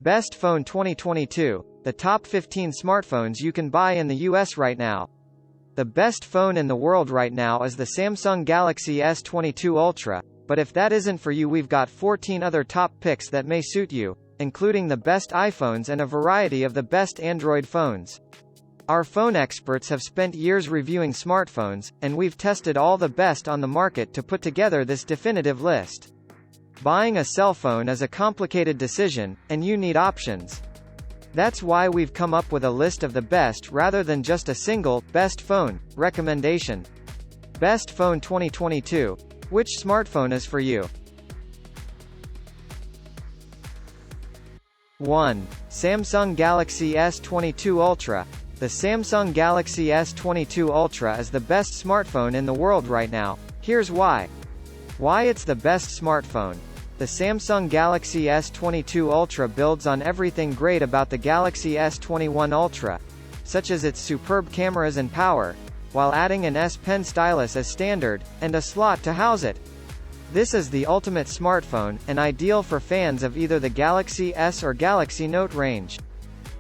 Best Phone 2022, the top 15 smartphones you can buy in the US right now. The best phone in the world right now is the Samsung Galaxy S22 Ultra, but if that isn't for you, we've got 14 other top picks that may suit you, including the best iPhones and a variety of the best Android phones. Our phone experts have spent years reviewing smartphones, and we've tested all the best on the market to put together this definitive list. Buying a cell phone is a complicated decision, and you need options. That's why we've come up with a list of the best rather than just a single, best phone, recommendation. Best Phone 2022. Which smartphone is for you? 1. Samsung Galaxy S22 Ultra. The Samsung Galaxy S22 Ultra is the best smartphone in the world right now. Here's why. Why it's the best smartphone. The Samsung Galaxy S22 Ultra builds on everything great about the Galaxy S21 Ultra, such as its superb cameras and power, while adding an S Pen stylus as standard, and a slot to house it. This is the ultimate smartphone, and ideal for fans of either the Galaxy S or Galaxy Note range.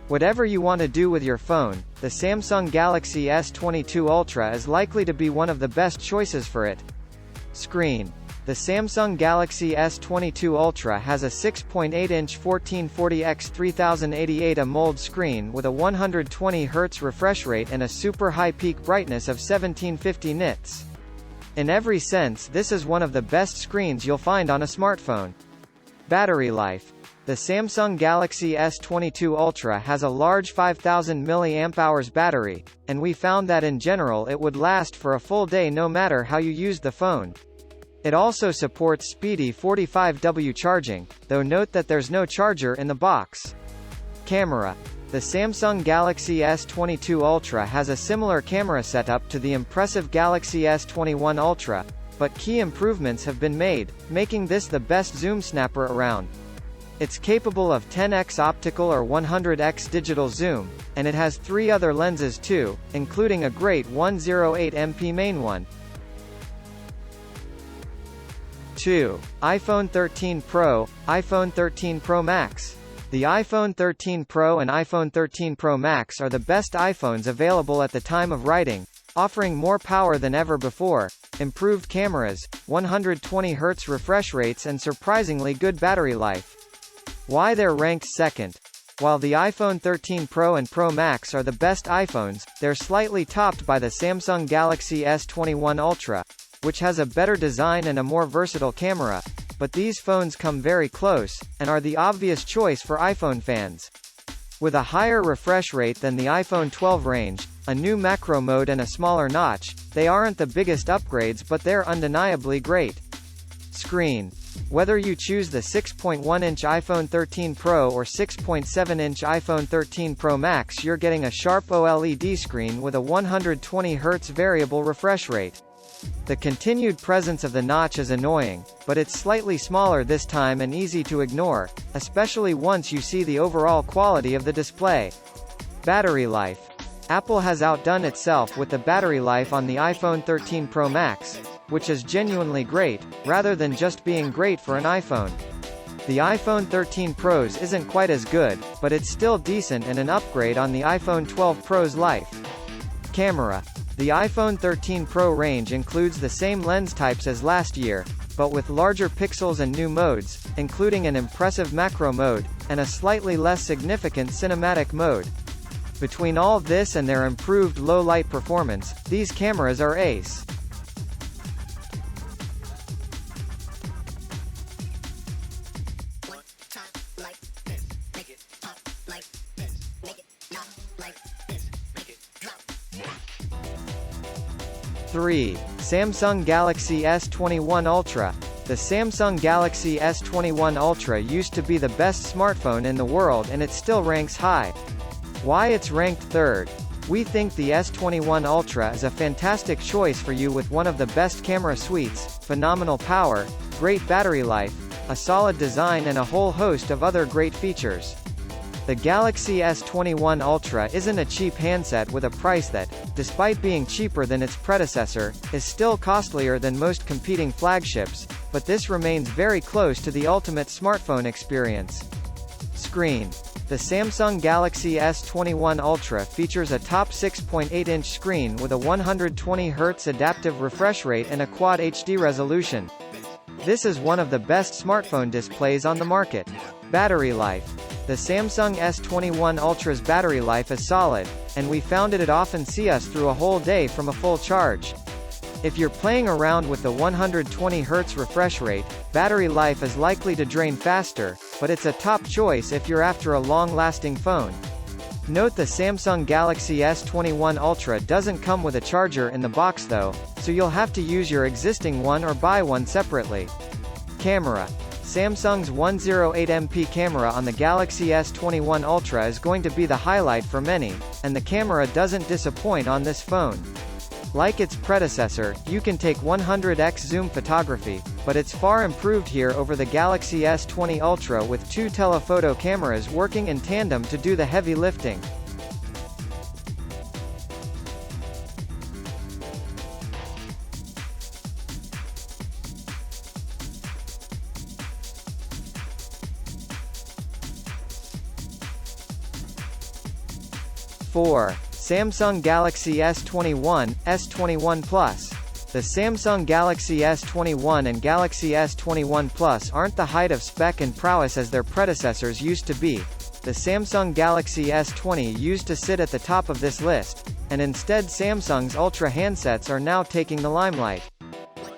Whatever you want to do with your phone, the Samsung Galaxy S22 Ultra is likely to be one of the best choices for it. Screen. The Samsung Galaxy S22 Ultra has a 6.8-inch 1440x3088 AMOLED screen with a 120Hz refresh rate and a super high peak brightness of 1750 nits. In every sense, this is one of the best screens you'll find on a smartphone. Battery life. The Samsung Galaxy S22 Ultra has a large 5000 mAh battery, and we found that in general it would last for a full day no matter how you use the phone. It also supports speedy 45W charging, though note that there's no charger in the box. Camera. The Samsung Galaxy S22 Ultra has a similar camera setup to the impressive Galaxy S21 Ultra, but key improvements have been made, making this the best zoom snapper around. It's capable of 10x optical or 100x digital zoom, and it has 3 other lenses too, including a great 108MP main one. 2. iPhone 13 Pro, iPhone 13 Pro Max. The iPhone 13 Pro and iPhone 13 Pro Max are the best iPhones available at the time of writing, offering more power than ever before, improved cameras, 120Hz refresh rates and surprisingly good battery life. Why they're ranked second. While the iPhone 13 Pro and Pro Max are the best iPhones, they're slightly topped by the Samsung Galaxy S21 Ultra, which has a better design and a more versatile camera, but these phones come very close, and are the obvious choice for iPhone fans. With a higher refresh rate than the iPhone 12 range, a new macro mode and a smaller notch, they aren't the biggest upgrades but they're undeniably great. Screen. Whether you choose the 6.1-inch iPhone 13 Pro or 6.7-inch iPhone 13 Pro Max, you're getting a sharp OLED screen with a 120Hz variable refresh rate. The continued presence of the notch is annoying, but it's slightly smaller this time and easy to ignore, especially once you see the overall quality of the display. Battery life. Apple has outdone itself with the battery life on the iPhone 13 Pro Max, which is genuinely great, rather than just being great for an iPhone. The iPhone 13 Pro's isn't quite as good, but it's still decent and an upgrade on the iPhone 12 Pro's life. Camera. The iPhone 13 Pro range includes the same lens types as last year, but with larger pixels and new modes, including an impressive macro mode, and a slightly less significant cinematic mode. Between all this and their improved low-light performance, these cameras are ace. Three. Samsung Galaxy S21 Ultra. The Samsung Galaxy S21 Ultra used to be the best smartphone in the world and it still ranks high. Why it's ranked third? We think the S21 Ultra is a fantastic choice for you with one of the best camera suites, phenomenal power, great battery life, a solid design and a whole host of other great features. The Galaxy S21 Ultra isn't a cheap handset with a price that, despite being cheaper than its predecessor, is still costlier than most competing flagships, but this remains very close to the ultimate smartphone experience. Screen. The Samsung Galaxy S21 Ultra features a top 6.8-inch screen with a 120Hz adaptive refresh rate and a Quad HD resolution. This is one of the best smartphone displays on the market. Battery life. The Samsung S21 Ultra's battery life is solid, and we found it often see us through a whole day from a full charge. If you're playing around with the 120Hz refresh rate, battery life is likely to drain faster, but it's a top choice if you're after a long-lasting phone. Note the Samsung Galaxy S21 Ultra doesn't come with a charger in the box though, so you'll have to use your existing one or buy one separately. Camera. Samsung's 108MP camera on the Galaxy S21 Ultra is going to be the highlight for many, and the camera doesn't disappoint on this phone. Like its predecessor, you can take 100x zoom photography, but it's far improved here over the Galaxy S20 Ultra with two telephoto cameras working in tandem to do the heavy lifting. Four. Samsung Galaxy S21, S21 Plus. The Samsung Galaxy S21 and Galaxy S21 Plus aren't the height of spec and prowess as their predecessors used to be. The Samsung Galaxy S20 used to sit at the top of this list, and instead Samsung's Ultra handsets are now taking the limelight.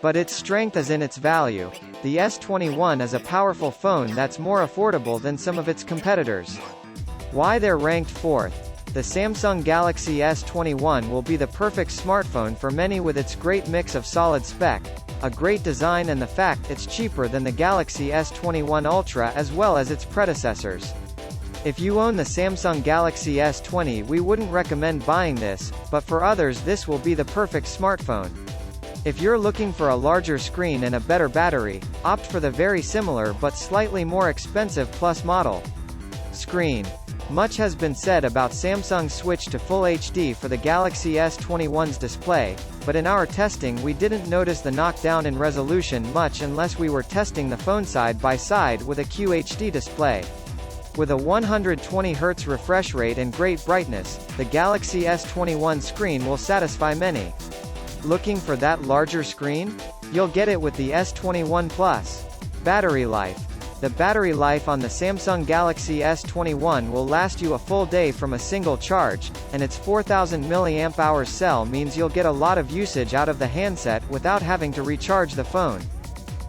But its strength is in its value. The S21 is a powerful phone that's more affordable than some of its competitors. Why they're ranked fourth. The Samsung Galaxy S21 will be the perfect smartphone for many with its great mix of solid spec, a great design and the fact it's cheaper than the Galaxy S21 Ultra as well as its predecessors. If you own the Samsung Galaxy S20 we wouldn't recommend buying this, but for others this will be the perfect smartphone. If you're looking for a larger screen and a better battery, opt for the very similar but slightly more expensive Plus model. Screen. Much has been said about Samsung's switch to Full HD for the Galaxy S21's display, but in our testing we didn't notice the knockdown in resolution much unless we were testing the phone side by side with a QHD display. With a 120Hz refresh rate and great brightness, the Galaxy S21 screen will satisfy many. Looking for that larger screen? You'll get it with the S21 Plus. Battery life. The battery life on the Samsung Galaxy S21 will last you a full day from a single charge, and its 4000 mAh cell means you'll get a lot of usage out of the handset without having to recharge the phone.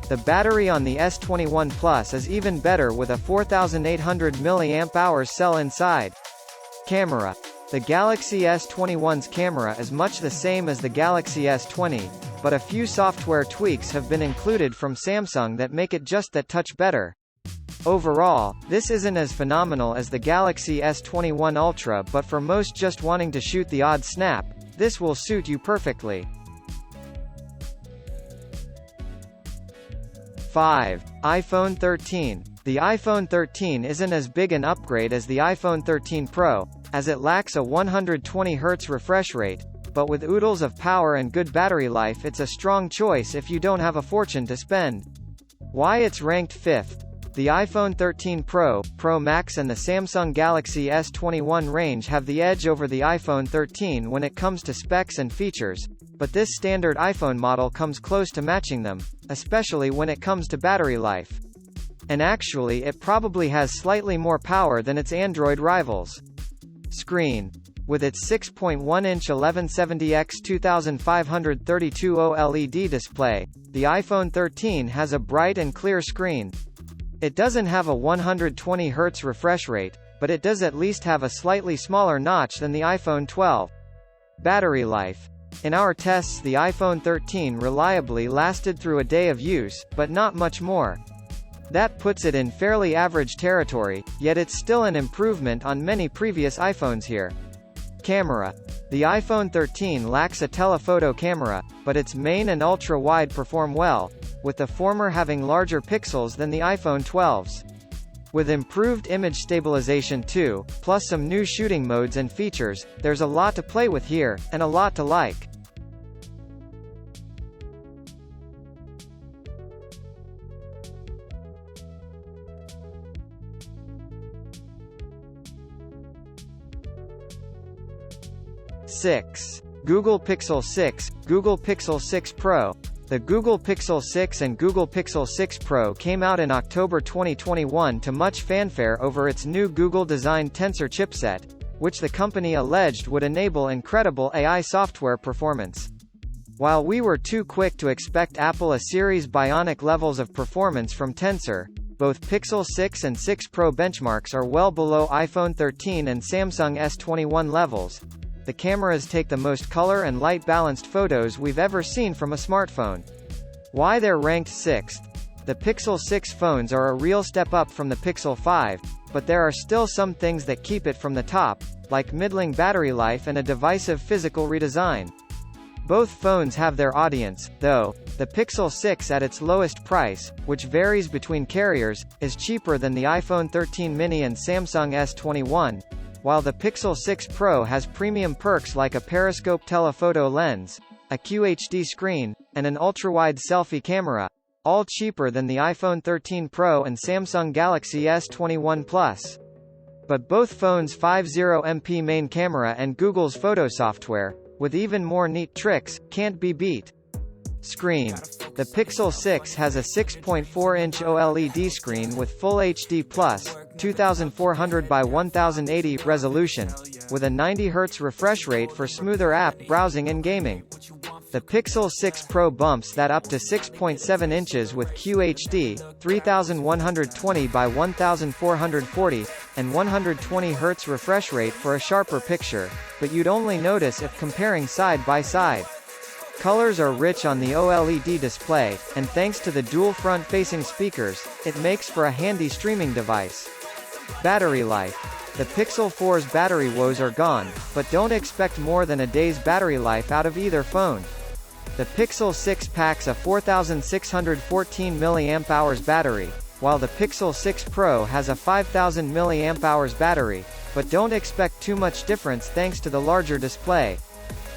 The battery on the S21 Plus is even better with a 4800 mAh cell inside. Camera. The Galaxy S21's camera is much the same as the Galaxy S20, but a few software tweaks have been included from Samsung that make it just that touch better. Overall, this isn't as phenomenal as the Galaxy S21 Ultra, but for most just wanting to shoot the odd snap, this will suit you perfectly. 5. iPhone 13. The iPhone 13 isn't as big an upgrade as the iPhone 13 Pro, as it lacks a 120Hz refresh rate, but with oodles of power and good battery life it's a strong choice if you don't have a fortune to spend. Why it's ranked 5th. The iPhone 13 Pro, Pro Max and the Samsung Galaxy S21 range have the edge over the iPhone 13 when it comes to specs and features, but this standard iPhone model comes close to matching them, especially when it comes to battery life. And actually it probably has slightly more power than its Android rivals. Screen. With its 6.1-inch 1170x2532 OLED display, the iPhone 13 has a bright and clear screen. It doesn't have a 120Hz refresh rate, but it does at least have a slightly smaller notch than the iPhone 12. Battery life. In our tests the iPhone 13 reliably lasted through a day of use, but not much more. That puts it in fairly average territory, yet it's still an improvement on many previous iPhones here. Camera. The iPhone 13 lacks a telephoto camera, but its main and ultra-wide perform well, with the former having larger pixels than the iPhone 12's. With improved image stabilization too, plus some new shooting modes and features, there's a lot to play with here, and a lot to like. 6. Google Pixel 6, Google Pixel 6 Pro. The Google Pixel 6 and Google Pixel 6 Pro came out in October 2021 to much fanfare over its new Google-designed Tensor chipset, which the company alleged would enable incredible AI software performance. While we were too quick to expect Apple a series bionic levels of performance from Tensor, both Pixel 6 and 6 Pro benchmarks are well below iPhone 13 and Samsung S21 levels. The cameras take the most color and light-balanced photos we've ever seen from a smartphone. Why they're ranked 6th? The Pixel 6 phones are a real step up from the Pixel 5, but there are still some things that keep it from the top, like middling battery life and a divisive physical redesign. Both phones have their audience, though. The Pixel 6 at its lowest price, which varies between carriers, is cheaper than the iPhone 13 mini and Samsung S21, while the Pixel 6 Pro has premium perks like a periscope telephoto lens, a QHD screen, and an ultra-wide selfie camera, all cheaper than the iPhone 13 Pro and Samsung Galaxy S21 Plus. But both phones' 50MP main camera and Google's photo software, with even more neat tricks, can't be beat. Screen. The Pixel 6 has a 6.4-inch OLED screen with Full HD+, 2400 by 1080 resolution, with a 90 Hz refresh rate for smoother app browsing and gaming. The Pixel 6 Pro bumps that up to 6.7 inches with QHD, 3120 by 1440, and 120 Hz refresh rate for a sharper picture, but you'd only notice if comparing side by side. Colors are rich on the OLED display, and thanks to the dual front-facing speakers, it makes for a handy streaming device. Battery life. The Pixel 4's battery woes are gone, but don't expect more than a day's battery life out of either phone. The Pixel 6 packs a 4614 mAh battery, while the Pixel 6 Pro has a 5000 mAh battery, but don't expect too much difference thanks to the larger display.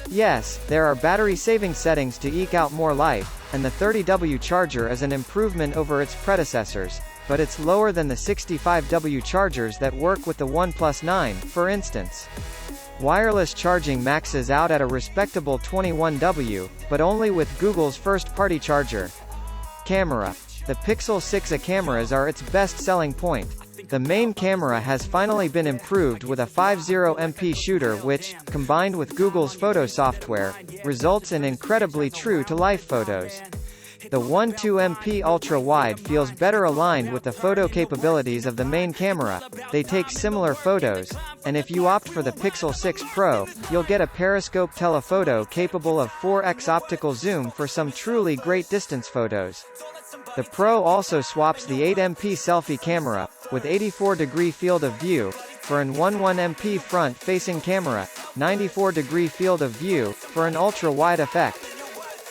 Yes, there are battery-saving settings to eke out more life, and the 30W charger is an improvement over its predecessors, but it's lower than the 65W chargers that work with the OnePlus 9, for instance. Wireless charging maxes out at a respectable 21W, but only with Google's first-party charger. Camera. The Pixel 6a cameras are its best selling point. The main camera has finally been improved with a 50MP shooter which, combined with Google's photo software, results in incredibly true-to-life photos. The 12MP ultra-wide feels better aligned with the photo capabilities of the main camera, they take similar photos, and if you opt for the Pixel 6 Pro, you'll get a periscope telephoto capable of 4x optical zoom for some truly great distance photos. The Pro also swaps the 8MP selfie camera, with 84-degree field of view, for an 11MP front-facing camera, 94-degree field of view, for an ultra-wide effect.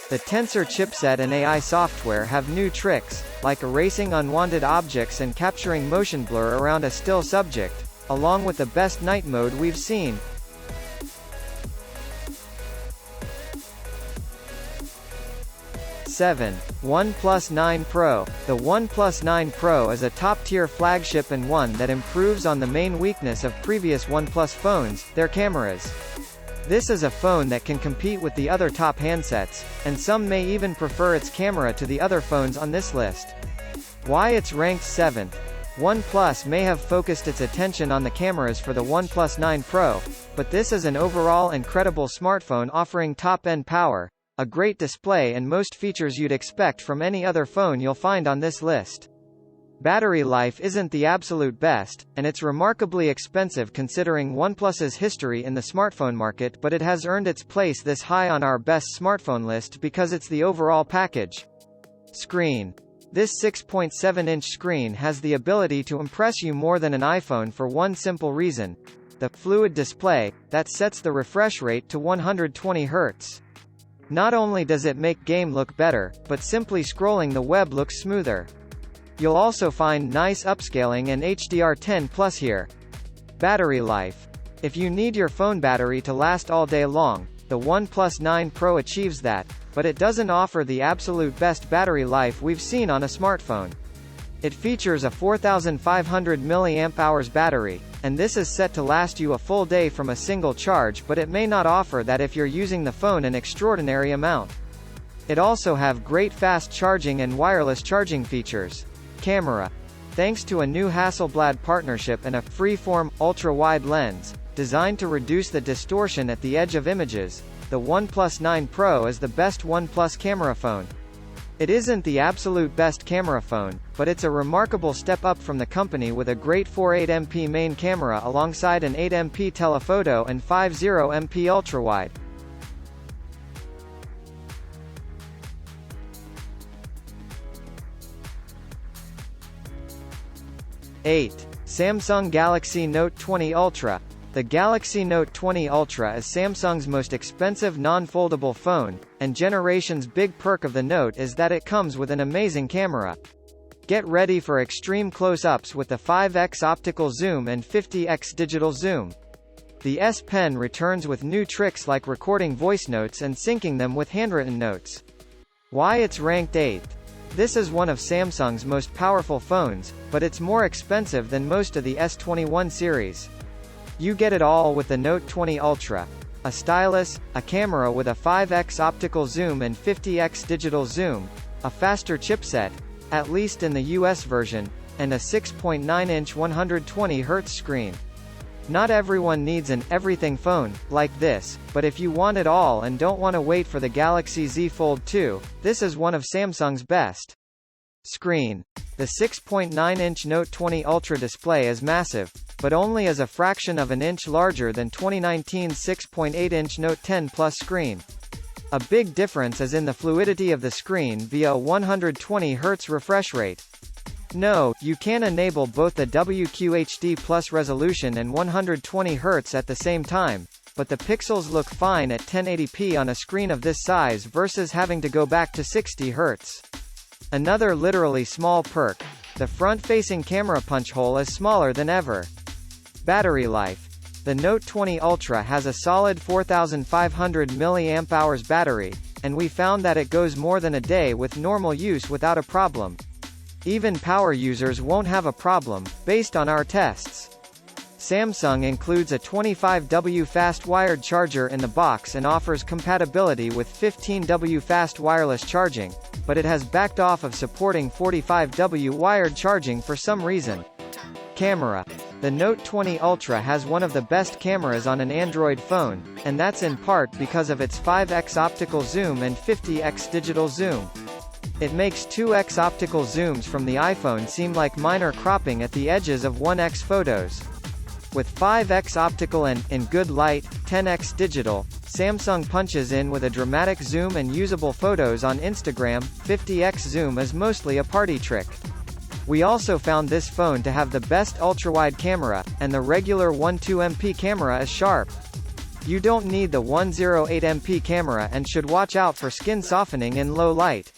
The Tensor chipset and AI software have new tricks, like erasing unwanted objects and capturing motion blur around a still subject, along with the best night mode we've seen. 7. OnePlus 9 Pro. The OnePlus 9 Pro is a top-tier flagship and one that improves on the main weakness of previous OnePlus phones, their cameras. This is a phone that can compete with the other top handsets, and some may even prefer its camera to the other phones on this list. Why it's ranked 7th? OnePlus may have focused its attention on the cameras for the OnePlus 9 Pro, but this is an overall incredible smartphone offering top-end power, a great display and most features you'd expect from any other phone you'll find on this list. Battery life isn't the absolute best, and it's remarkably expensive considering OnePlus's history in the smartphone market, but it has earned its place this high on our best smartphone list because it's the overall package. Screen. This 6.7-inch screen has the ability to impress you more than an iPhone for one simple reason: the fluid display that sets the refresh rate to 120 Hz. Not only does it make game look better, but simply scrolling the web looks smoother. You'll also find nice upscaling and HDR10+ here. Battery life. If you need your phone battery to last all day long, the OnePlus 9 Pro achieves that, but it doesn't offer the absolute best battery life we've seen on a smartphone. It features a 4500 mAh battery, and this is set to last you a full day from a single charge, but it may not offer that if you're using the phone an extraordinary amount. It also have great fast charging and wireless charging features. Camera. Thanks to a new Hasselblad partnership and a free-form, ultra-wide lens, designed to reduce the distortion at the edge of images, the OnePlus 9 Pro is the best OnePlus camera phone. It isn't the absolute best camera phone, but it's a remarkable step up from the company with a great 48MP main camera alongside an 8MP telephoto and 50MP ultrawide. 8. Samsung Galaxy Note 20 Ultra. The Galaxy Note 20 Ultra is Samsung's most expensive non-foldable phone, and generation's big perk of the Note is that it comes with an amazing camera. Get ready for extreme close-ups with the 5x optical zoom and 50x digital zoom. The S Pen returns with new tricks like recording voice notes and syncing them with handwritten notes. Why it's ranked 8th. This is one of Samsung's most powerful phones, but it's more expensive than most of the S21 series. You get it all with the Note 20 Ultra. A stylus, a camera with a 5x optical zoom and 50x digital zoom, a faster chipset, at least in the US version, and a 6.9-inch 120Hz screen. Not everyone needs an everything phone like this, but if you want it all and don't want to wait for the Galaxy Z Fold 2, this is one of Samsung's best. Screen. The 6.9-inch Note 20 Ultra display is massive, but only is a fraction of an inch larger than 2019's 6.8-inch Note 10 Plus screen. A big difference is in the fluidity of the screen via a 120Hz refresh rate. No, you can enable both the WQHD Plus resolution and 120Hz at the same time, but the pixels look fine at 1080p on a screen of this size versus having to go back to 60Hz. Another literally small perk. The front-facing camera punch hole is smaller than ever. Battery life. The Note 20 Ultra has a solid 4500 mAh battery, and we found that it goes more than a day with normal use without a problem. Even power users won't have a problem, based on our tests. Samsung includes a 25W fast wired charger in the box and offers compatibility with 15W fast wireless charging, but it has backed off of supporting 45W wired charging for some reason. Camera. The Note 20 Ultra has one of the best cameras on an Android phone, and that's in part because of its 5x optical zoom and 50x digital zoom. It makes 2x optical zooms from the iPhone seem like minor cropping at the edges of 1x photos. With 5x optical and, in good light, 10x digital, Samsung punches in with a dramatic zoom and usable photos on Instagram. 50x zoom is mostly a party trick. We also found this phone to have the best ultrawide camera, and the regular 12MP camera is sharp. You don't need the 108MP camera and should watch out for skin softening in low light.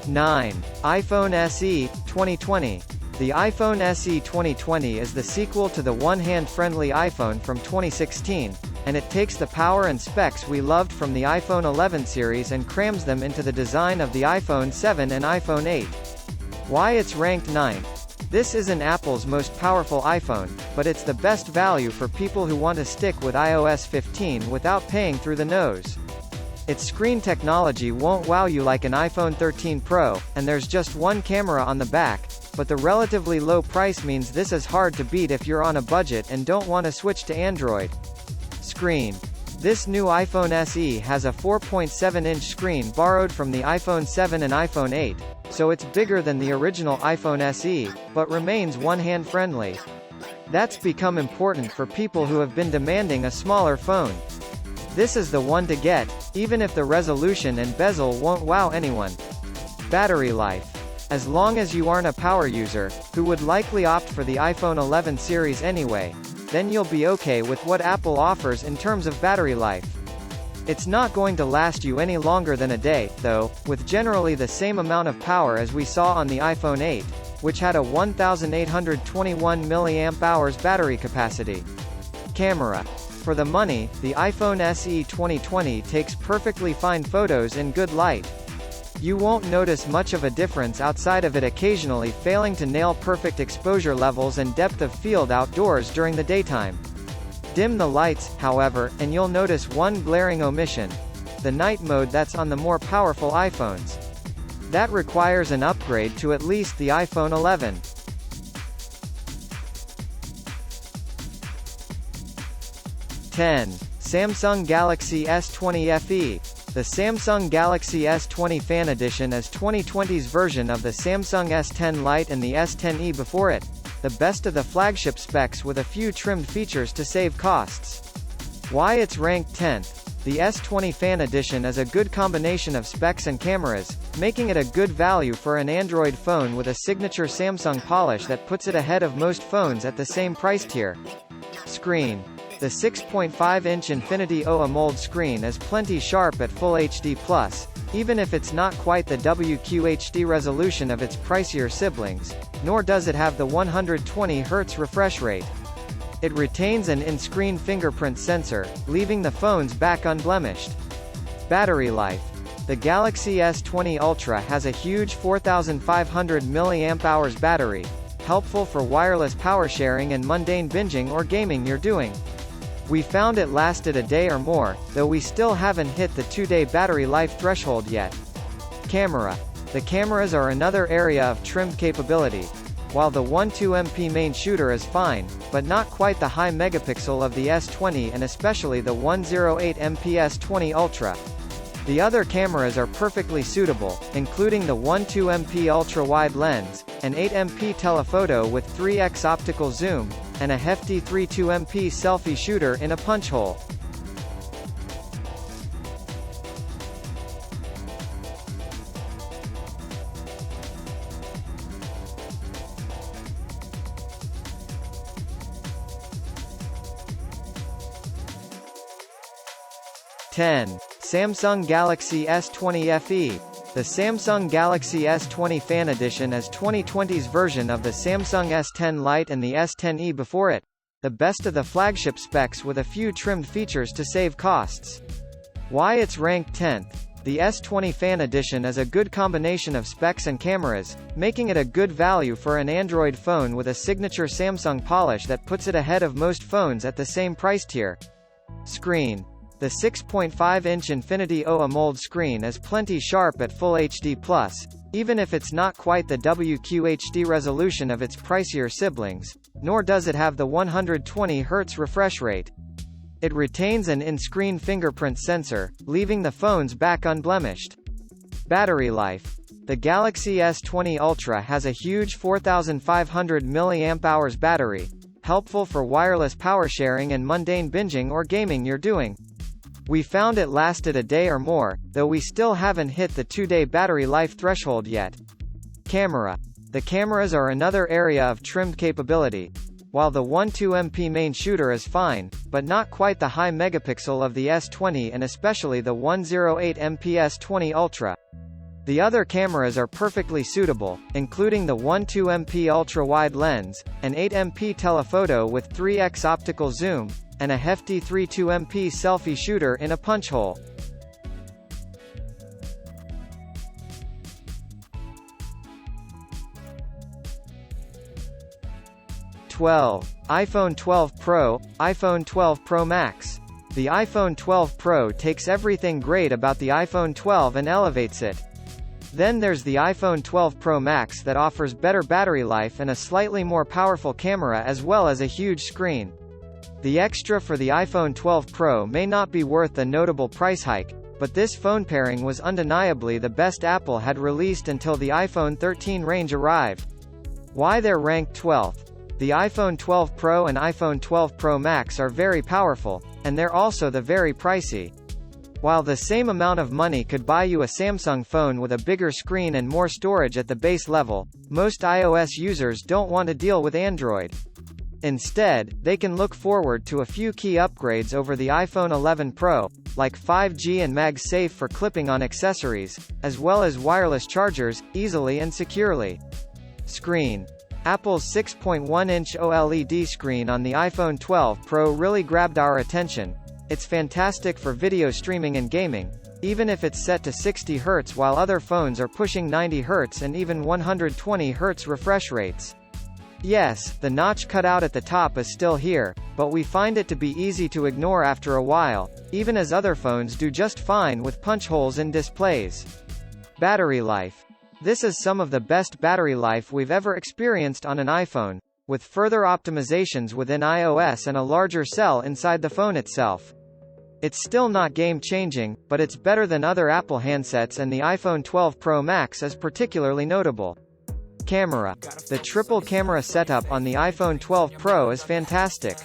9. iPhone SE 2020. The iPhone SE 2020 is the sequel to the one-hand-friendly iPhone from 2016, and it takes the power and specs we loved from the iPhone 11 series and crams them into the design of the iPhone 7 and iPhone 8. Why it's ranked 9th. This isn't Apple's most powerful iPhone, but it's the best value for people who want to stick with iOS 15 without paying through the nose. Its screen technology won't wow you like an iPhone 13 Pro, and there's just one camera on the back, but the relatively low price means this is hard to beat if you're on a budget and don't want to switch to Android. Screen. This new iPhone SE has a 4.7-inch screen borrowed from the iPhone 7 and iPhone 8, so it's bigger than the original iPhone SE, but remains one-hand friendly. That's become important for people who have been demanding a smaller phone. This is the one to get, even if the resolution and bezel won't wow anyone. Battery life. As long as you aren't a power user, who would likely opt for the iPhone 11 series anyway, then you'll be okay with what Apple offers in terms of battery life. It's not going to last you any longer than a day, though, with generally the same amount of power as we saw on the iPhone 8, which had a 1821 mAh battery capacity. Camera. For the money, the iPhone SE 2020 takes perfectly fine photos in good light. You won't notice much of a difference outside of it occasionally failing to nail perfect exposure levels and depth of field outdoors during the daytime. Dim the lights, however, and you'll notice one glaring omission: the night mode that's on the more powerful iPhones. That requires an upgrade to at least the iPhone 11. 10. Samsung Galaxy S20 FE. The Samsung Galaxy S20 Fan Edition is 2020's version of the Samsung S10 Lite and the S10e before it, the best of the flagship specs with a few trimmed features to save costs. Why it's ranked 10th. The S20 Fan Edition is a good combination of specs and cameras, making it a good value for an Android phone with a signature Samsung polish that puts it ahead of most phones at the same price tier. Screen. The 6.5-inch Infinity O AMOLED screen is plenty sharp at Full HD+, even if it's not quite the WQHD resolution of its pricier siblings, nor does it have the 120Hz refresh rate. It retains an in-screen fingerprint sensor, leaving the phone's back unblemished. Battery life. The Galaxy S20 Ultra has a huge 4,500 mAh battery, helpful for wireless power sharing and mundane binging or gaming you're doing. We found it lasted a day or more, though we still haven't hit the 2-day battery life threshold yet. Camera. The cameras are another area of trimmed capability. While the 12MP main shooter is fine, but not quite the high megapixel of the S20 and especially the 108MP S20 Ultra. The other cameras are perfectly suitable, including the 12MP ultra-wide lens, an 8MP telephoto with 3x optical zoom, and a hefty 32MP selfie shooter in a punch hole. Samsung Galaxy S20 FE. The Samsung Galaxy S20 Fan Edition is 2020's version of the Samsung S10 Lite and the S10e before it, the best of the flagship specs with a few trimmed features to save costs. Why it's ranked 10th. The S20 Fan Edition is a good combination of specs and cameras, making it a good value for an Android phone with a signature Samsung polish that puts it ahead of most phones at the same price tier. Screen. The 6.5-inch Infinity O AMOLED screen is plenty sharp at Full HD+, even if it's not quite the WQHD resolution of its pricier siblings, nor does it have the 120Hz refresh rate. It retains an in-screen fingerprint sensor, leaving the phone's back unblemished. Battery life. The Galaxy S20 Ultra has a huge 4,500 mAh battery, helpful for wireless power sharing and mundane binging or gaming you're doing. We found it lasted a day or more, though we still haven't hit the 2-day battery life threshold yet. Camera. The cameras are another area of trimmed capability. While the 12MP main shooter is fine, but not quite the high megapixel of the S20 and especially the 108MP S20 Ultra. The other cameras are perfectly suitable, including the 12MP ultra-wide lens, an 8MP telephoto with 3x optical zoom, and a hefty 32MP selfie shooter in a punch hole. iPhone 12 Pro, iPhone 12 Pro Max. The iPhone 12 Pro takes everything great about the iPhone 12 and elevates it. Then there's the iPhone 12 Pro Max that offers better battery life and a slightly more powerful camera as well as a huge screen. The extra for the iPhone 12 Pro may not be worth the notable price hike, but this phone pairing was undeniably the best Apple had released until the iPhone 13 range arrived. Why they're ranked 12th. The iPhone 12 Pro and iPhone 12 Pro Max are very powerful, and they're also very pricey. While the same amount of money could buy you a Samsung phone with a bigger screen and more storage at the base level, most iOS users don't want to deal with Android. Instead, they can look forward to a few key upgrades over the iPhone 11 Pro, like 5G and MagSafe for clipping on accessories, as well as wireless chargers, easily and securely. Screen. Apple's 6.1-inch OLED screen on the iPhone 12 Pro really grabbed our attention. It's fantastic for video streaming and gaming, even if it's set to 60 Hz while other phones are pushing 90 Hz and even 120 Hz refresh rates. Yes, the notch cut out at the top is still here, but we find it to be easy to ignore after a while, even as other phones do just fine with punch holes in displays. Battery life. This is some of the best battery life we've ever experienced on an iPhone, with further optimizations within iOS and a larger cell inside the phone itself. It's still not game-changing, but it's better than other Apple handsets, and the iPhone 12 Pro Max is particularly notable. Camera. The triple camera setup on the iPhone 12 Pro is fantastic.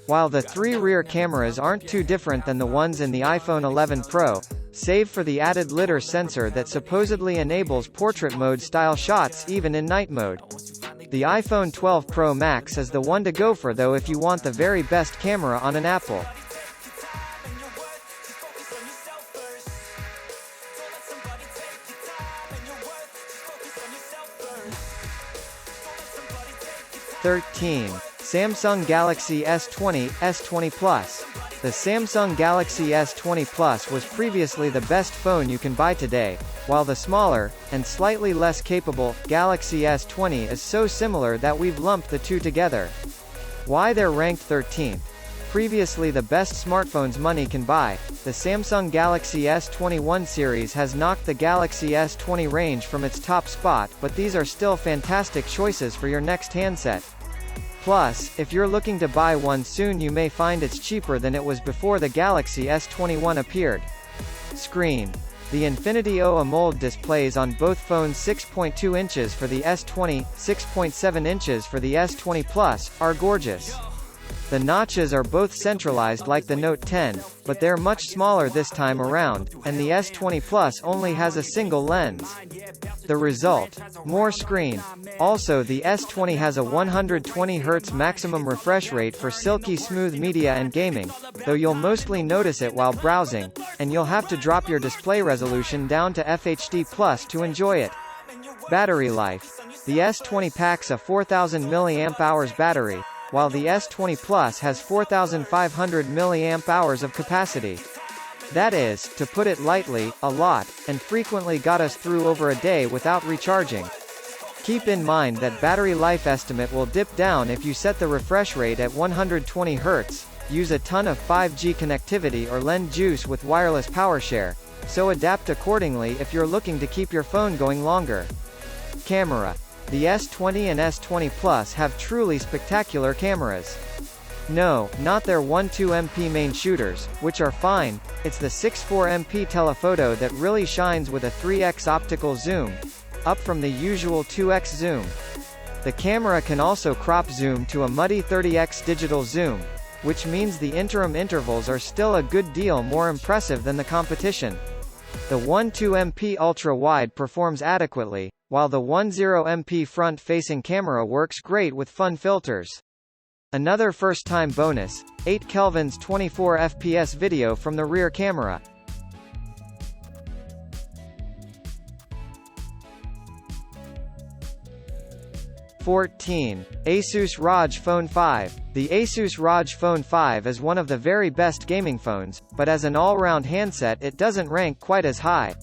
While the 3 rear cameras aren't too different than the ones in the iPhone 11 Pro, save for the added lidar sensor that supposedly enables portrait mode style shots even in night mode. The iPhone 12 Pro Max is the one to go for though if you want the very best camera on an Apple. Samsung Galaxy S20, S20 Plus. The Samsung Galaxy S20 Plus was previously the best phone you can buy today, while the smaller, and slightly less capable, Galaxy S20 is so similar that we've lumped the two together. Why they're ranked 13th? Previously the best smartphones money can buy, the Samsung Galaxy S21 series has knocked the Galaxy S20 range from its top spot, but these are still fantastic choices for your next handset. Plus, if you're looking to buy one soon you may find it's cheaper than it was before the Galaxy S21 appeared. Screen. The Infinity O AMOLED displays on both phones 6.2 inches for the S20, 6.7 inches for the S20 Plus, are gorgeous. The notches are both centralized like the Note 10, but they're much smaller this time around, and the S20 Plus only has a single lens. The result: more screen. Also the S20 has a 120 Hz maximum refresh rate for silky smooth media and gaming, though you'll mostly notice it while browsing, and you'll have to drop your display resolution down to FHD+ to enjoy it. Battery life. The S20 packs a 4000 mAh battery, while the S20 Plus has 4500 mAh of capacity. That is, to put it lightly, a lot, and frequently got us through over a day without recharging. Keep in mind that battery life estimate will dip down if you set the refresh rate at 120 Hz, use a ton of 5G connectivity or lend juice with wireless power share, so adapt accordingly if you're looking to keep your phone going longer. Camera. The S20 and S20 Plus have truly spectacular cameras. No, not their 12MP main shooters, which are fine, it's the 64MP telephoto that really shines with a 3x optical zoom, up from the usual 2x zoom. The camera can also crop zoom to a muddy 30x digital zoom, which means the interim intervals are still a good deal more impressive than the competition. The 12MP ultra-wide performs adequately, while the 10MP front-facing camera works great with fun filters. Another first-time bonus, 8 Kelvin's 24 FPS video from the rear camera. Asus ROG Phone 5. The Asus ROG Phone 5 is one of the very best gaming phones, but as an all-round handset it doesn't rank quite as high.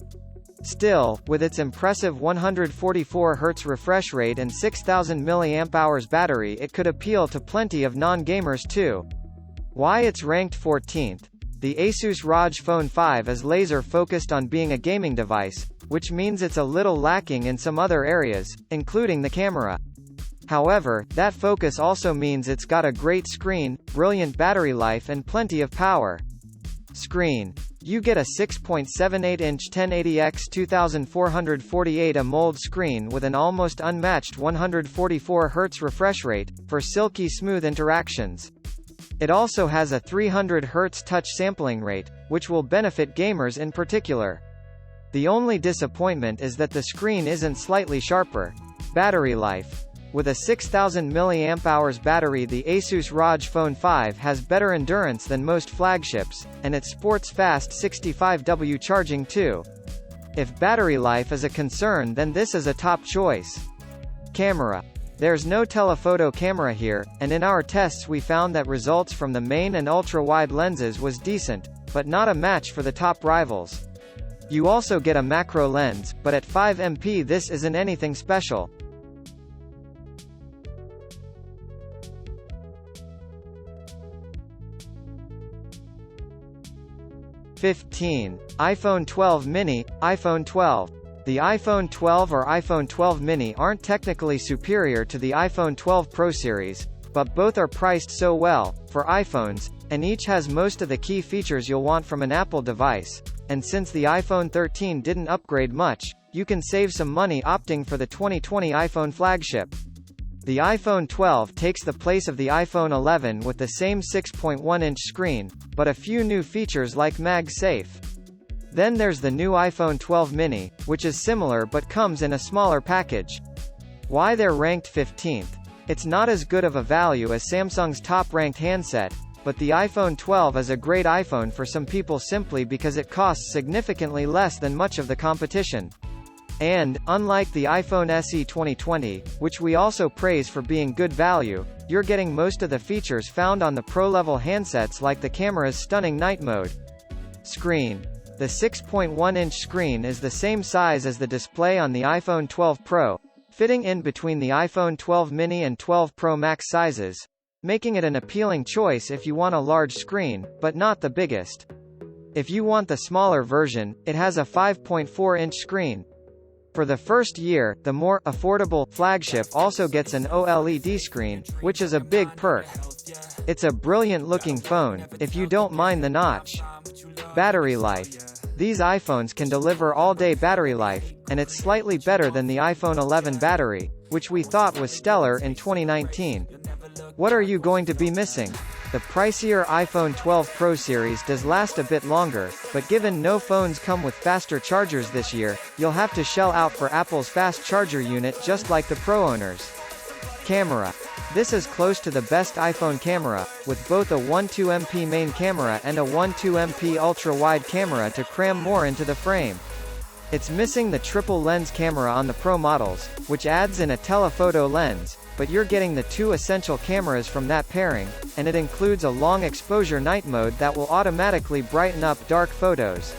Still, with its impressive 144 Hz refresh rate and 6000 mAh battery it could appeal to plenty of non-gamers too. Why it's ranked 14th? The Asus ROG Phone 5 is laser-focused on being a gaming device, which means it's a little lacking in some other areas, including the camera. However, that focus also means it's got a great screen, brilliant battery life and plenty of power. Screen. You get a 6.78-inch 1080x 2448 AMOLED screen with an almost unmatched 144 Hz refresh rate, for silky smooth interactions. It also has a 300 Hz touch sampling rate, which will benefit gamers in particular. The only disappointment is that the screen isn't slightly sharper. Battery life. With a 6000 mAh battery, the Asus ROG Phone 5 has better endurance than most flagships, and it sports fast 65W charging too. If battery life is a concern then this is a top choice. Camera. There's no telephoto camera here, and in our tests we found that results from the main and ultra-wide lenses was decent, but not a match for the top rivals. You also get a macro lens, but at 5 MP this isn't anything special. iPhone 12 mini, iPhone 12. The iPhone 12 or iPhone 12 mini aren't technically superior to the iPhone 12 Pro series, but both are priced so well, for iPhones, and each has most of the key features you'll want from an Apple device, and since the iPhone 13 didn't upgrade much, you can save some money opting for the 2020 iPhone flagship. The iPhone 12 takes the place of the iPhone 11 with the same 6.1-inch screen, but a few new features like MagSafe. Then there's the new iPhone 12 mini, which is similar but comes in a smaller package. Why they're ranked 15th? It's not as good of a value as Samsung's top-ranked handset, but the iPhone 12 is a great iPhone for some people simply because it costs significantly less than much of the competition. And, unlike the iPhone SE 2020, which we also praise for being good value, you're getting most of the features found on the pro-level handsets like the camera's stunning night mode. Screen. The 6.1-inch screen is the same size as the display on the iPhone 12 Pro, fitting in between the iPhone 12 mini and 12 Pro Max sizes, making it an appealing choice if you want a large screen, but not the biggest. If you want the smaller version, it has a 5.4-inch screen. For the first year, the more affordable flagship also gets an OLED screen, which is a big perk. It's a brilliant-looking phone, if you don't mind the notch. Battery life. These iPhones can deliver all-day battery life, and it's slightly better than the iPhone 11 battery, which we thought was stellar in 2019. What are you going to be missing? The pricier iPhone 12 Pro series does last a bit longer, but given no phones come with faster chargers this year, you'll have to shell out for Apple's fast charger unit just like the Pro owners. Camera. This is close to the best iPhone camera, with both a 12MP main camera and a 12MP ultra-wide camera to cram more into the frame. It's missing the triple lens camera on the Pro models, which adds in a telephoto lens, but you're getting the two essential cameras from that pairing, and it includes a long exposure night mode that will automatically brighten up dark photos.